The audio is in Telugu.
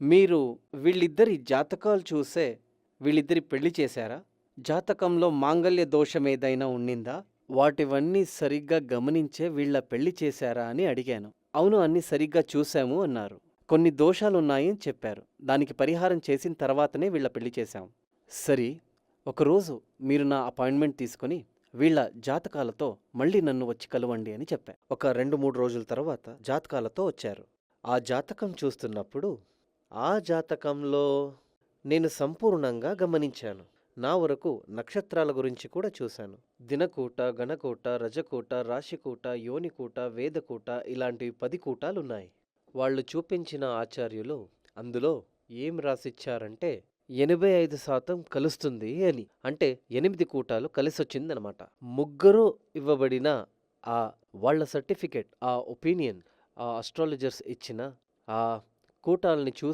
మీరు వీళ్ళిద్దరి జాతకాలు చూసే వీళ్ళిద్దరి పెళ్లి చేశారా? జాతకంలో మాంగల్య దోషమేదైనా ఉండిందా? వాటివన్నీ సరిగ్గా గమనించే వీళ్ళ పెళ్లి చేశారా అని అడిగాను. అవును, అన్నీ సరిగ్గా చూశాము అన్నారు. కొన్ని దోషాలున్నాయని చెప్పారు. దానికి పరిహారం చేసిన తర్వాతనే వీళ్ళ పెళ్లి చేశాం. సరి, ఒకరోజు మీరు నా అపాయింట్మెంట్ తీసుకొని వీళ్ళ జాతకాలతో మళ్ళీ నన్ను వచ్చి కలవండి అని చెప్పా. ఒక 2-3 రోజుల తర్వాత జాతకాలతో వచ్చారు. ఆ జాతకం చూస్తున్నప్పుడు ఆ జాతకంలో నేను సంపూర్ణంగా గమనించాను. నా వరకు నక్షత్రాల గురించి కూడా చూశాను. దినకూట, గణకూట, రజకూట, రాశికూట, యోనికూట, వేదకూట ఇలాంటివి 10 కూటాలున్నాయి. వాళ్ళు చూపించిన ఆచార్యులు అందులో ఏం రాసిచ్చారంటే 85% కలుస్తుంది అని. అంటే 8 కూటాలు కలిసొచ్చిందనమాట. ముగ్గురు ఇవ్వబడిన ఆ వాళ్ళ సర్టిఫికేట్, ఆ ఒపీనియన్, ఆ అస్ట్రాలజర్స్ ఇచ్చిన ఆ కూటాలని చూసి